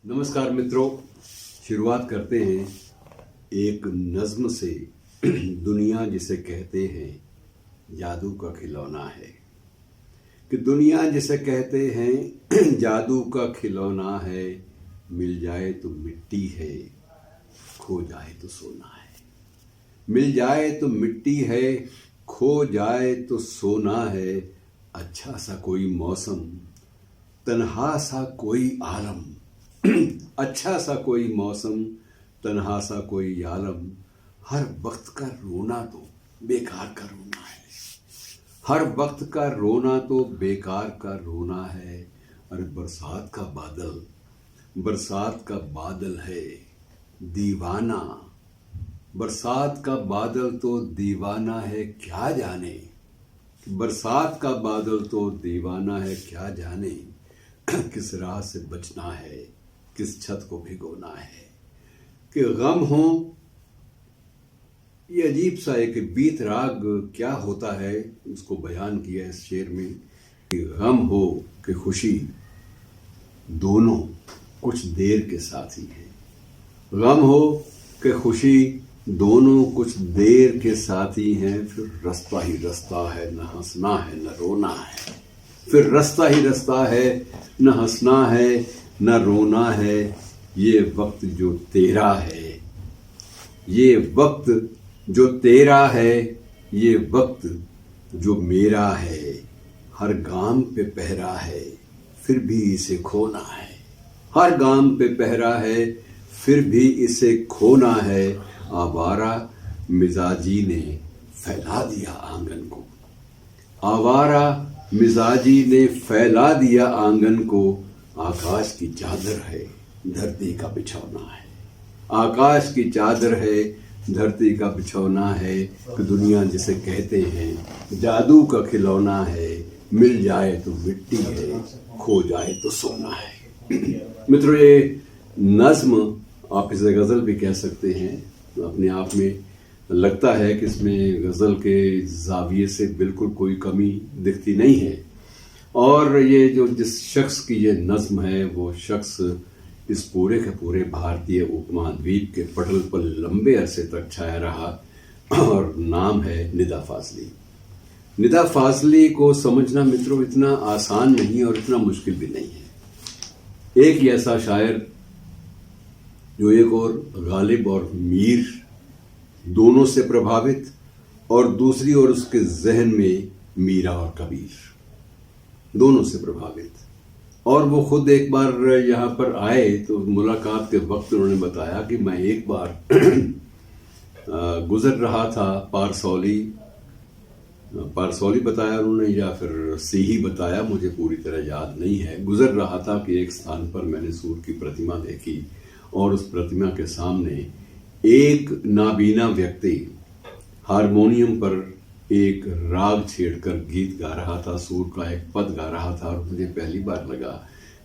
नमस्कार मित्रों, शुरुआत करते हैं एक नज्म से। दुनिया जिसे कहते हैं जादू का खिलौना है, कि दुनिया जिसे कहते हैं जादू का खिलौना है। मिल जाए तो मिट्टी है, खो जाए तो सोना है। मिल जाए तो मिट्टी है, खो जाए तो सोना है। अच्छा सा कोई मौसम, तन्हा सा कोई आलम। अच्छा सा कोई मौसम, तन्हा सा कोई आलम। हर वक्त का रोना तो बेकार का रोना है। हर वक्त का रोना तो बेकार का रोना है। अरे बरसात का बादल है दीवाना। बरसात का बादल तो दीवाना है, क्या जाने। बरसात का बादल तो दीवाना है, क्या जाने। किस राह से बचना है, किस छत को भिगोना है। कि गम हो, ये अजीब सा एक बीत राग क्या होता है, उसको बयान किया है इस शेर में। कि गम हो कि खुशी, दोनों कुछ देर के साथी हैं। गम हो कि खुशी, दोनों कुछ देर के साथी हैं। फिर रास्ता ही रास्ता है, न हंसना है न रोना है। फिर रास्ता ही रास्ता है, न हंसना है न रोना है। ये वक्त जो तेरा है, ये वक्त जो तेरा है, ये वक्त जो मेरा है। हर गाम पे पहरा है, फिर भी इसे खोना है। हर गाम पे पहरा है, फिर भी इसे खोना है। आवारा मिजाजी ने फैला दिया आंगन को। आवारा मिजाजी ने फैला दिया आंगन को। आकाश की चादर है, धरती का बिछौना है। आकाश की चादर है, धरती का बिछौना है। कि दुनिया जिसे कहते हैं जादू का खिलौना है। मिल जाए तो मिट्टी है, खो जाए तो सोना है। मित्रों, ये नज्म, आप इसे गज़ल भी कह सकते हैं, अपने आप में लगता है कि इसमें गज़ल के जाविये से बिल्कुल कोई कमी दिखती नहीं है। और ये जो जिस शख्स की ये नज्म है, वो शख्स इस पूरे के पूरे भारतीय उपमहाद्वीप के पटल पर लंबे अरसे तक छाया रहा, और नाम है निदा फाजली। निदा फाजली को समझना मित्रों इतना आसान नहीं और इतना मुश्किल भी नहीं है। एक ही ऐसा शायर जो एक और गालिब और मीर दोनों से प्रभावित, और दूसरी ओर उसके जहन में मीरा और कबीर दोनों से प्रभावित। और वो खुद एक बार यहाँ पर आए तो मुलाकात के वक्त उन्होंने बताया कि मैं एक बार गुजर रहा था पारसौली बताया उन्होंने, या फिर सीही बताया, मुझे पूरी तरह याद नहीं है। गुजर रहा था कि एक स्थान पर मैंने सूर्य की प्रतिमा देखी, और उस प्रतिमा के सामने एक नाबीना व्यक्ति हारमोनियम पर एक राग छेड़कर गीत गा रहा था, सूर का एक पद गा रहा था। और मुझे पहली बार लगा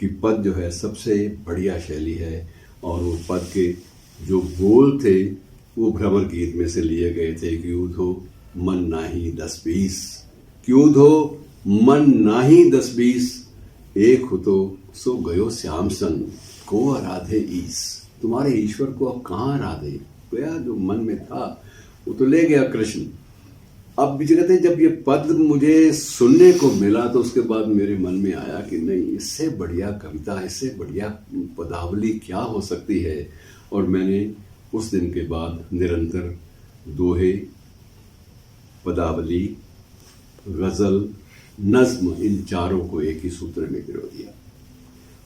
कि पद जो है सबसे बढ़िया शैली है, और वो पद के जो बोल थे वो भ्रमर गीत में से लिए गए थे। क्यों धो मन नाही 10-20, क्यों धो मन नाही 10-20, एक हो तो सो गयो श्याम संग, को आराधे ईस। तुम्हारे ईश्वर को अब कहाँ आराधे, गया जो मन में था वो तो ले गया कृष्ण। अब भी कहते हैं जब ये पद मुझे सुनने को मिला तो उसके बाद मेरे मन में आया कि नहीं, इससे बढ़िया कविता, इससे बढ़िया पदावली क्या हो सकती है। और मैंने उस दिन के बाद निरंतर दोहे, पदावली, गज़ल, नज्म, इन चारों को एक ही सूत्र में पिरो दिया।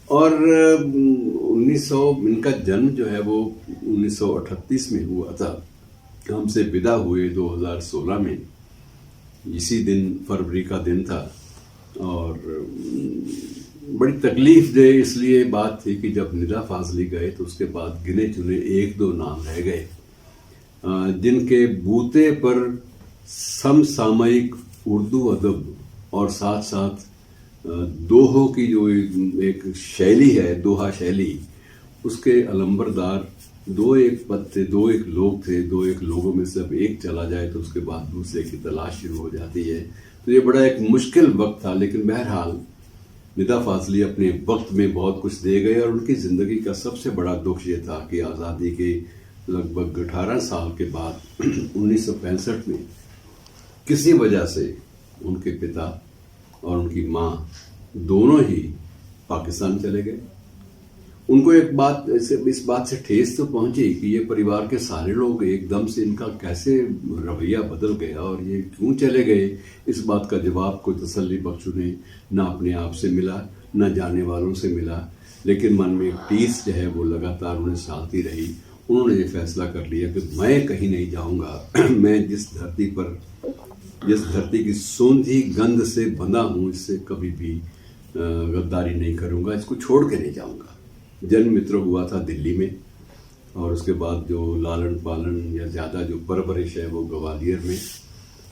और 1900, इनका जन्म जो है वो 1938 में हुआ था। हमसे विदा हुए 2016 में, इसी दिन फरवरी का दिन था। और बड़ी तकलीफ दे इसलिए बात थी कि जब निदा फाजली गए तो उसके बाद गिने चुने 1-2 नाम रह गए, जिनके बूते पर समसामयिक उर्दू अदब और साथ साथ दोहों की जो एक शैली है, दोहा शैली, उसके अलंबरदार 2-1 पद थे, 2-1 लोग थे। 2-1 लोगों में से अब एक चला जाए तो उसके बाद दूसरे की तलाश शुरू हो जाती है। तो ये बड़ा एक मुश्किल वक्त था। लेकिन बहरहाल निदा फाजली अपने वक्त में बहुत कुछ दे गए और उनकी ज़िंदगी का सबसे बड़ा दुख ये था कि आज़ादी के लगभग 18 साल के बाद 1965 में किसी वजह से उनके पिता और उनकी माँ दोनों ही पाकिस्तान चले गए। उनको एक बात इस बात से ठेस तो पहुंची कि ये परिवार के सारे लोग एकदम से इनका कैसे रवैया बदल गया और ये क्यों चले गए। इस बात का जवाब कोई तसल्ली बख्शू ने ना अपने आप से मिला ना जाने वालों से मिला, लेकिन मन में एक टीस जो है वो लगातार उन्हें सालती रही। उन्होंने ये फैसला कर लिया कि मैं कहीं नहीं जाऊंगा। मैं जिस धरती की सूंधी गंध से बंधा हूँ इससे कभी भी गद्दारी नहीं करूंगा, इसको छोड़ के नहीं जाऊंगा। जन्म मित्र हुआ था दिल्ली में और उसके बाद जो लालन पालन या ज़्यादा जो परवरिश है वो ग्वालियर में,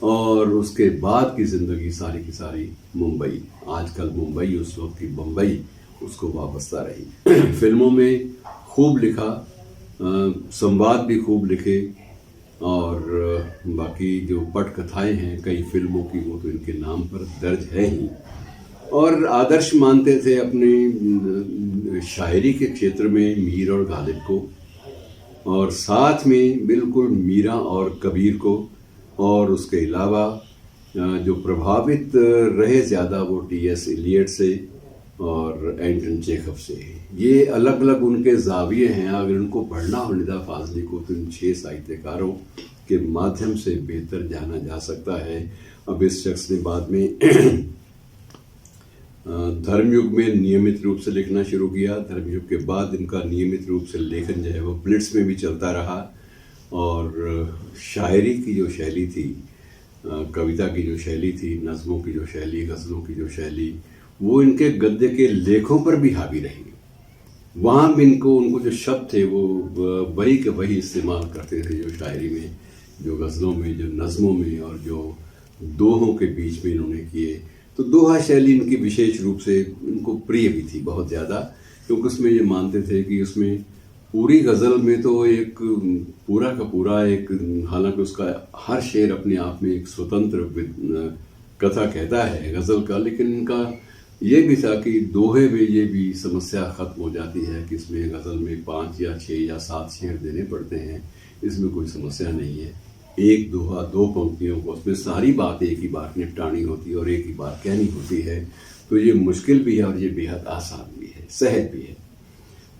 और उसके बाद की ज़िंदगी सारी की सारी मुंबई। आजकल मुंबई, उस वक्त की बम्बई उसको वाबस्ता रही। फिल्मों में खूब लिखा, संवाद भी खूब लिखे, और बाकी जो पटकथाएं हैं कई फिल्मों की वो तो इनके नाम पर दर्ज है ही। और आदर्श मानते थे अपने शायरी के क्षेत्र में मीर और गालिब को, और साथ में बिल्कुल मीरा और कबीर को, और उसके अलावा जो प्रभावित रहे ज़्यादा वो टी.एस. इलियट से और एंटन चेखव से। ये अलग अलग उनके जाविये हैं। अगर उनको पढ़ना हो निदा फाजली को तो इन 6 साहित्यकारों के माध्यम से बेहतर जाना जा सकता है। अब इस शख्स ने बाद में धर्मयुग में नियमित रूप से लिखना शुरू किया। धर्मयुग के बाद इनका नियमित रूप से लेखन जो है वो ब्लिट्स में भी चलता रहा, और शायरी की जो शैली थी, कविता की जो शैली थी, नज़्मों की जो शैली, गज़लों की जो शैली, वो इनके गद्य के लेखों पर भी हावी रही। वहाँ भी उनको जो शब्द थे वो वही के वही इस्तेमाल करते थे जो शायरी में, जो गज़लों में, जो नज़्मों में, और जो दोहों के बीच में इन्होंने किए। तो दोहा शैली इनकी विशेष रूप से इनको प्रिय भी थी बहुत ज़्यादा, क्योंकि उसमें ये मानते थे कि उसमें पूरी गज़ल में तो एक पूरा का पूरा एक, हालांकि उसका हर शेर अपने आप में एक स्वतंत्र कथा कहता है गज़ल का, लेकिन इनका ये भी था कि दोहे में ये भी समस्या ख़त्म हो जाती है कि इसमें गज़ल में 5 या 6 या 7 शेर देने पड़ते हैं। इसमें कोई समस्या नहीं है। एक दोहा 2 पंक्तियों को, उसमें सारी बात एक ही बार निपटानी होती है और एक ही बार कहनी होती है। तो ये मुश्किल भी है और ये बेहद आसान भी है, सहज भी है।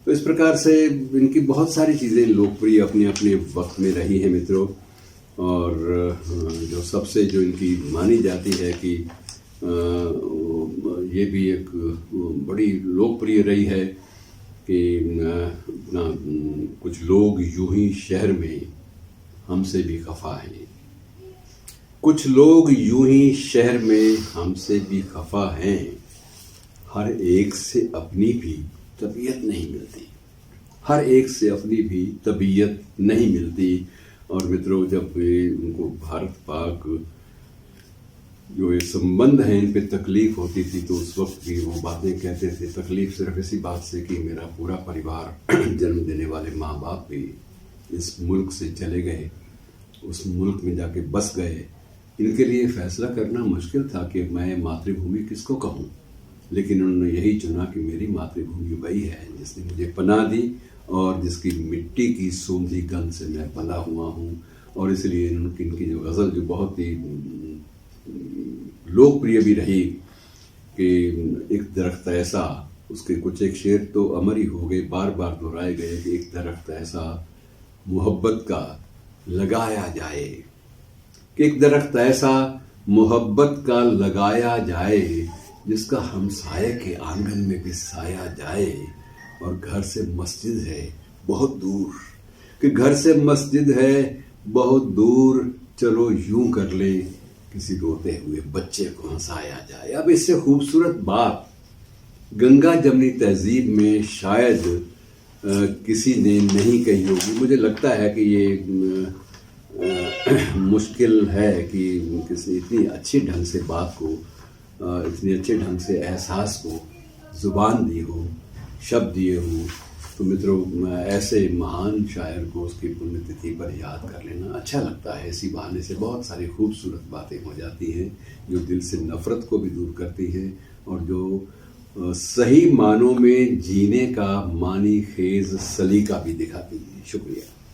तो इस प्रकार से इनकी बहुत सारी चीज़ें लोकप्रिय अपने अपने वक्त में रही हैं मित्रों। और जो सबसे जो इनकी मानी जाती है कि ये भी एक बड़ी लोकप्रिय रही है कि कुछ लोग यूं ही शहर में हमसे भी खफा हैं, कुछ लोग यूं ही शहर में हमसे भी खफा हैं, हर एक से अपनी भी तबीयत नहीं मिलती, हर एक से अपनी भी तबीयत नहीं मिलती। और मित्रों, जब उनको भारत पाक जो ये संबंध है इन पे तकलीफ होती थी तो उस वक्त भी वो बातें कहते थे। तकलीफ सिर्फ इसी बात से कि मेरा पूरा परिवार, जन्म देने वाले माँ बाप भी इस मुल्क से चले गए, उस मुल्क में जाके बस गए। इनके लिए फैसला करना मुश्किल था कि मैं मातृभूमि किसको कहूँ, लेकिन उन्होंने यही चुना कि मेरी मातृभूमि वही है जिसने मुझे पनाह दी और जिसकी मिट्टी की सूंधी गंध से मैं पला हुआ हूँ। और इसलिए इनकी जो गज़ल जो बहुत ही लोकप्रिय भी रही कि एक दरख्त ऐसा, उसके कुछ एक शेर तो अमर ही हो गए, बार बार दोहराए गए कि एक दरख्त ऐसा मोहब्बत का लगाया जाए, कि एक दरख्त ऐसा मोहब्बत का लगाया जाए जिसका हमसाये के आंगन में भी साया जाए। और घर से मस्जिद है बहुत दूर, कि घर से मस्जिद है बहुत दूर, चलो यूं कर ले किसी रोते हुए बच्चे को हंसाया जाए। अब इससे खूबसूरत बात गंगा जमनी तहजीब में शायद किसी ने नहीं कही होगी। मुझे लगता है कि ये मुश्किल है कि किसी इतनी अच्छी ढंग से बात को, इतने अच्छे ढंग से एहसास को ज़ुबान दी हो, शब्द दिए हों। तो मित्रों, ऐसे महान शायर को उसकी पुण्यतिथि पर याद कर लेना अच्छा लगता है। इसी बहाने से बहुत सारी खूबसूरत बातें हो जाती हैं जो दिल से नफ़रत को भी दूर करती हैं और जो सही मानों में जीने का मानी खेज सलीका भी दिखाती है। शुक्रिया।